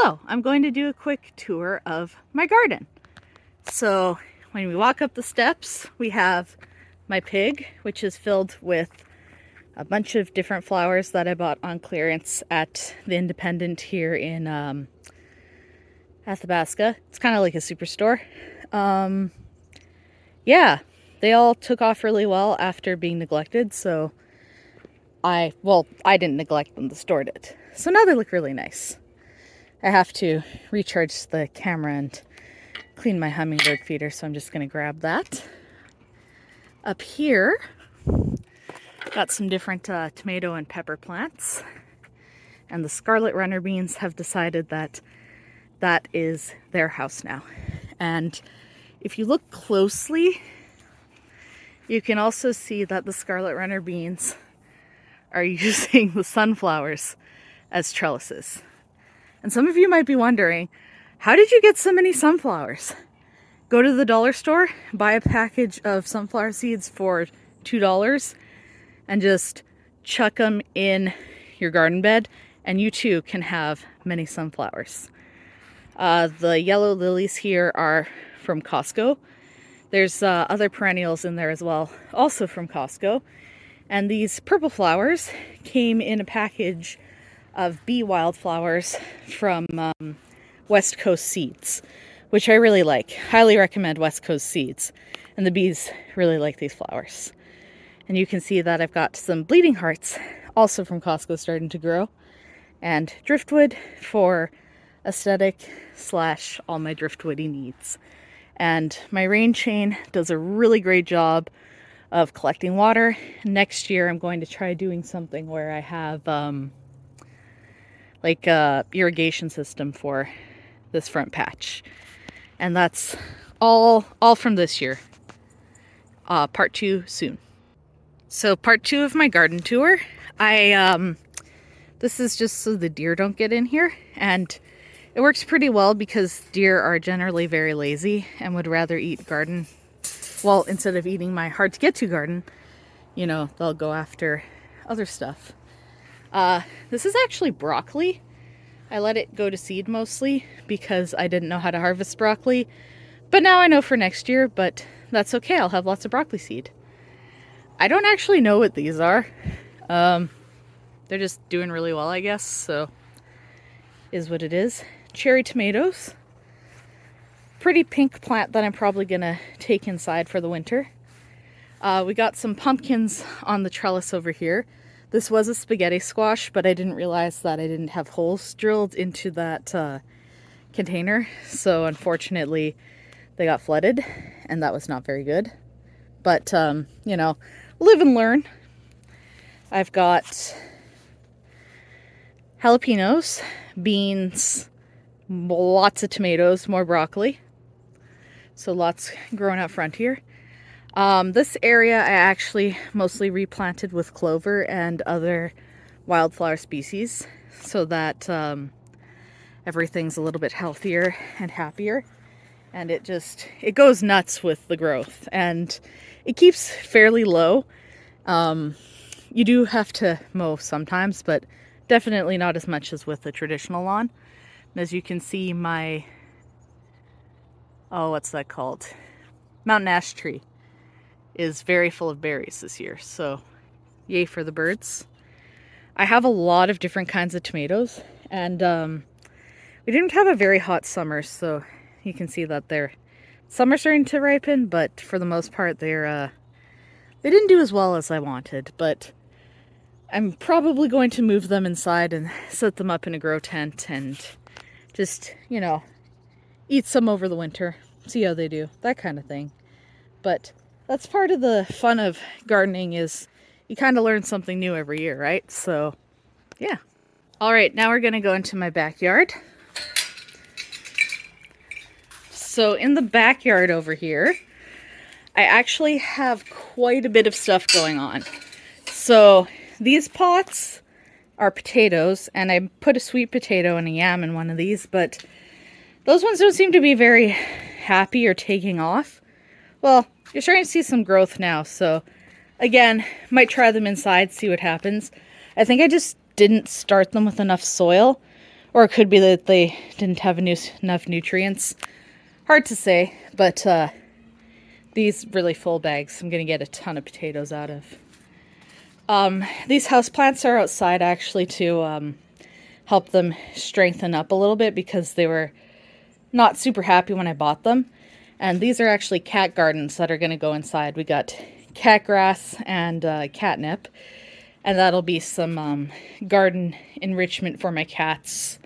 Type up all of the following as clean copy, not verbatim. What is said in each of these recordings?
Hello, I'm going to do a quick tour of my garden. So when we walk up the steps, we have my pig, which is filled with a bunch of different flowers that I bought on clearance at the Independent here in Athabasca. It's kind of like a superstore. Yeah, they all took off really well after being neglected, so I didn't neglect them, the store did. So now they look really nice. I have to recharge the camera and clean my hummingbird feeder, so I'm just going to grab that. Up here, got some different tomato and pepper plants. And the scarlet runner beans have decided that that is their house now. And if you look closely, you can also see that the scarlet runner beans are using the sunflowers as trellises. And some of you might be wondering, how did you get so many sunflowers? Go to the dollar store, buy a package of sunflower seeds for $2 and just chuck them in your garden bed, and you too can have many sunflowers. The yellow lilies here are from Costco. There's other perennials in there as well, also from Costco. And these purple flowers came in a package of bee wildflowers from West Coast Seeds, which I really like. Highly recommend West Coast Seeds. And the bees really like these flowers. And you can see that I've got some bleeding hearts, also from Costco, starting to grow. And driftwood for aesthetic / all my driftwoody needs. And my rain chain does a really great job of collecting water. Next year I'm going to try doing something where I have like a irrigation system for this front patch. And that's all from this year. Part 2 soon. So part 2 of my garden tour. This is just so the deer don't get in here, and it works pretty well because deer are generally very lazy and would rather eat garden. Well, instead of eating my hard to get to garden, you know, they'll go after other stuff. This is actually broccoli. I let it go to seed mostly because I didn't know how to harvest broccoli. But now I know for next year, but that's okay. I'll have lots of broccoli seed. I don't actually know what these are. They're just doing really well, I guess, so is what it is. Cherry tomatoes. Pretty pink plant that I'm probably gonna take inside for the winter. We got some pumpkins on the trellis over here. This was a spaghetti squash, but I didn't realize that I didn't have holes drilled into that container. So unfortunately, they got flooded, and that was not very good. But, you know, live and learn. I've got jalapenos, beans, lots of tomatoes, more broccoli. So lots growing out front here. This area I actually mostly replanted with clover and other wildflower species so that everything's a little bit healthier and happier. And it goes nuts with the growth, and it keeps fairly low. You do have to mow sometimes, but definitely not as much as with the traditional lawn. And as you can see, my, what's that called? Mountain ash tree is very full of berries this year, so yay for the birds. I have a lot of different kinds of tomatoes, and we didn't have a very hot summer, so you can see that some are starting to ripen, but for the most part they didn't do as well as I wanted. But I'm probably going to move them inside and set them up in a grow tent and just, you know, eat some over the winter, see how they do, that kind of thing. But that's part of the fun of gardening, is you kind of learn something new every year, right? So, yeah. All right, now we're going to go into my backyard. So in the backyard over here, I actually have quite a bit of stuff going on. So these pots are potatoes, and I put a sweet potato and a yam in one of these, but those ones don't seem to be very happy or taking off. Well, you're starting to see some growth now, so again, might try them inside, see what happens. I think I just didn't start them with enough soil, Or it could be that they didn't have enough nutrients. Hard to say, but these really full bags I'm going to get a ton of potatoes out of. These houseplants are outside actually to help them strengthen up a little bit because they were not super happy when I bought them. And these are actually cat gardens that are going to go inside. We got cat grass and catnip. And that'll be some garden enrichment for my cats.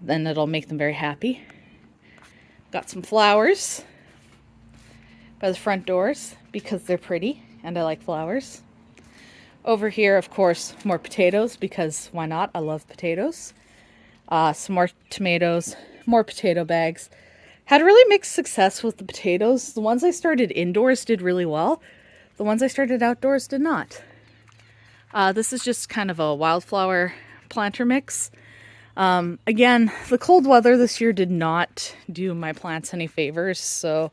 Then it'll make them very happy. Got some flowers by the front doors because they're pretty and I like flowers. Over here, of course, more potatoes because why not? I love potatoes. Some more tomatoes, more potato bags. Had really mixed success with the potatoes. The ones I started indoors did really well. The ones I started outdoors did not. This is just kind of a wildflower planter mix. Again, the cold weather this year did not do my plants any favors, so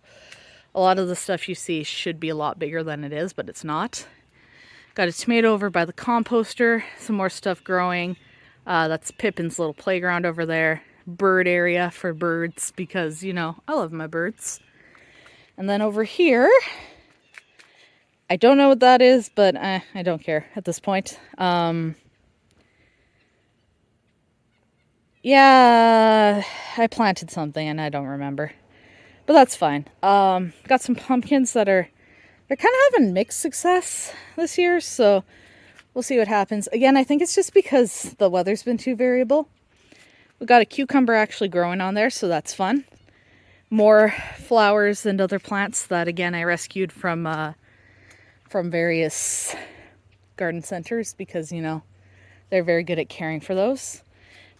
a lot of the stuff you see should be a lot bigger than it is, but it's not. Got a tomato over by the composter, some more stuff growing. That's Pippin's little playground over there. Bird area for birds because, you know, I love my birds. And then over here, I don't know what that is, but I don't care at this point. Yeah, I planted something and I don't remember. But that's fine. Got some pumpkins they're kind of having mixed success this year, so we'll see what happens. Again, I think it's just because the weather's been too variable. We got a cucumber actually growing on there, so that's fun. More flowers and other plants that, again, I rescued from various garden centers because, you know, they're very good at caring for those.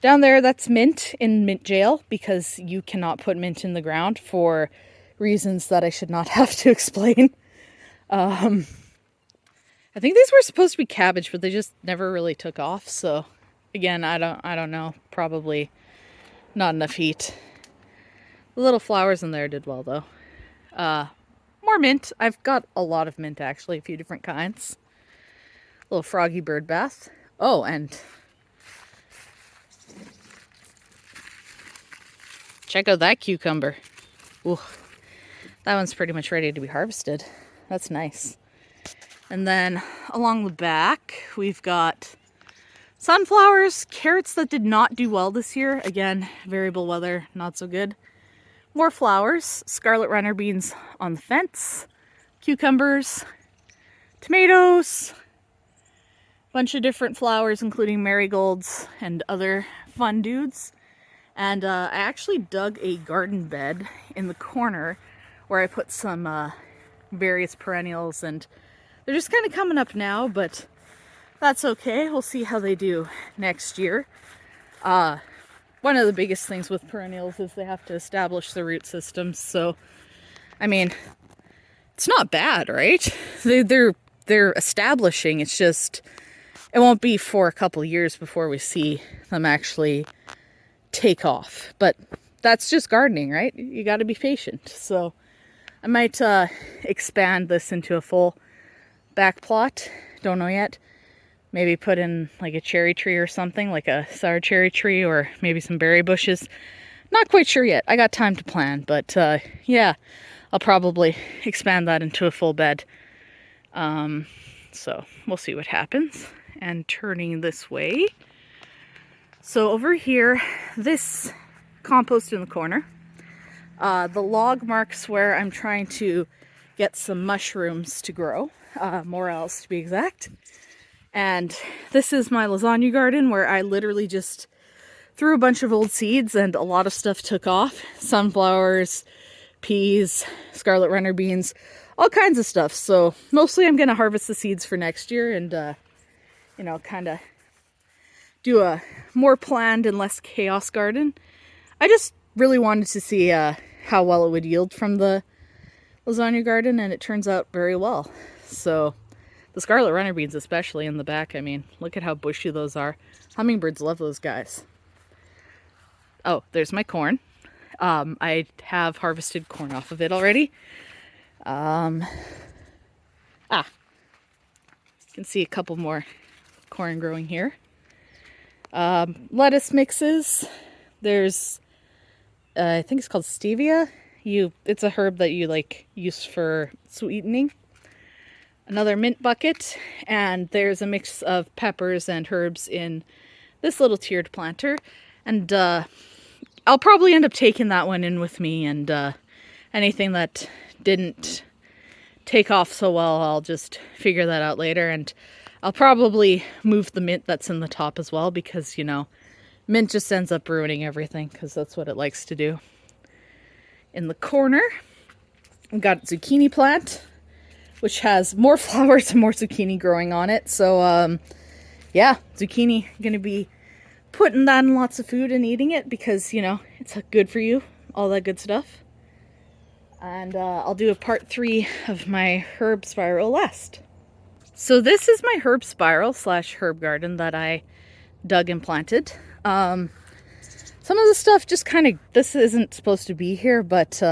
Down there, that's mint in mint jail because you cannot put mint in the ground for reasons that I should not have to explain. I think these were supposed to be cabbage, but they just never really took off. So again, I don't know. Probably not enough heat. The little flowers in there did well though. More mint. I've got a lot of mint actually, a few different kinds. Little froggy bird bath. Oh, and check out that cucumber. Ooh, that one's pretty much ready to be harvested. That's nice. And then along the back, we've got sunflowers, carrots that did not do well this year. Again, variable weather, not so good. More flowers, scarlet runner beans on the fence, cucumbers, tomatoes, bunch of different flowers, including marigolds and other fun dudes. And I actually dug a garden bed in the corner where I put some various perennials, and they're just kind of coming up now, but that's okay. We'll see how they do next year. One of the biggest things with perennials is they have to establish the root systems. So, I mean, it's not bad, right? They're establishing. It's just, it won't be for a couple years before we see them actually take off. But that's just gardening, right? You got to be patient. So I might expand this into a full back plot. Don't know yet. Maybe put in like a cherry tree or something, like a sour cherry tree, or maybe some berry bushes. Not quite sure yet. I got time to plan, but yeah, I'll probably expand that into a full bed. So we'll see what happens. And turning this way. So over here, this compost in the corner. The log marks where I'm trying to get some mushrooms to grow, morels to be exact. And this is my lasagna garden where I literally just threw a bunch of old seeds and a lot of stuff took off. Sunflowers, peas, scarlet runner beans, all kinds of stuff. So mostly I'm going to harvest the seeds for next year and, you know, kind of do a more planned and less chaos garden. I just really wanted to see how well it would yield from the lasagna garden, and it turns out very well. So the scarlet runner beans, especially in the back, I mean, look at how bushy those are. Hummingbirds love those guys. Oh, there's my corn. I have harvested corn off of it already. You can see a couple more corn growing here. Lettuce mixes. There's, I think it's called stevia. It's a herb that you like use for sweetening. Another mint bucket, and there's a mix of peppers and herbs in this little tiered planter. And I'll probably end up taking that one in with me, and anything that didn't take off so well, I'll just figure that out later. And I'll probably move the mint that's in the top as well, because, you know, mint just ends up ruining everything, because that's what it likes to do. In the corner, we've got a zucchini plant, which has more flowers and more zucchini growing on it. So, yeah, zucchini, gonna be putting that in lots of food and eating it because, you know, it's good for you, all that good stuff. And I'll do a part 3 of my herb spiral last. So this is my herb spiral / herb garden that I dug and planted. Some of the stuff just kind of, this isn't supposed to be here, but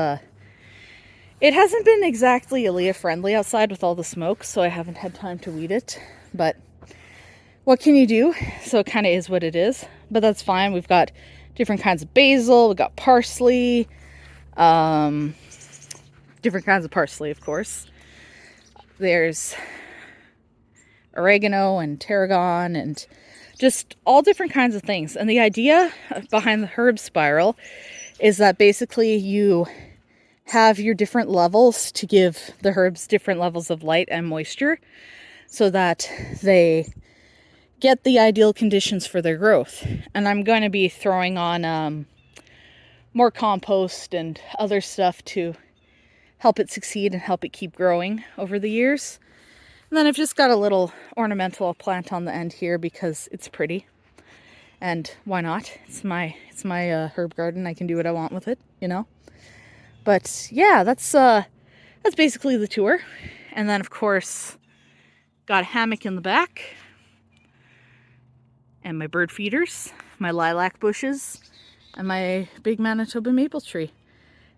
it hasn't been exactly Alia friendly outside with all the smoke, so I haven't had time to weed it. But what can you do? So it kind of is what it is, but that's fine. We've got different kinds of basil, we've got parsley, different kinds of parsley, of course. There's oregano and tarragon and just all different kinds of things. And the idea behind the herb spiral is that basically you have your different levels to give the herbs different levels of light and moisture so that they get the ideal conditions for their growth. And I'm going to be throwing on more compost and other stuff to help it succeed and help it keep growing over the years. And then I've just got a little ornamental plant on the end here because it's pretty. And why not? It's my herb garden. I can do what I want with it, you know. But yeah, that's basically the tour. And then of course, got a hammock in the back. And my bird feeders, my lilac bushes, and my big Manitoba maple tree.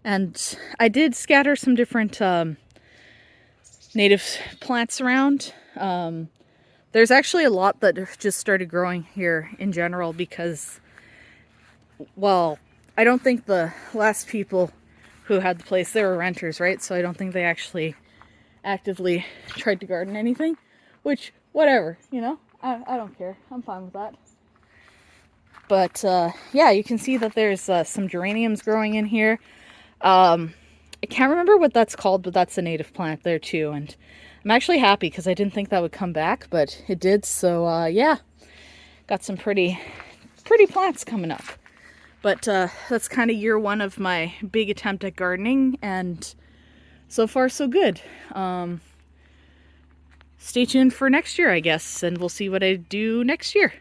And I did scatter some different native plants around. There's actually a lot that just started growing here in general because, well, I don't think the last people who had the place, they were renters, right? So I don't think they actually actively tried to garden anything, which, whatever, you know, I don't care. I'm fine with that. But yeah, you can see that there's some geraniums growing in here. I can't remember what that's called, but that's a native plant there too. And I'm actually happy because I didn't think that would come back, but it did. So yeah, got some pretty plants coming up. But that's kind of year 1 of my big attempt at gardening, and so far so good. Stay tuned for next year, I guess, and we'll see what I do next year.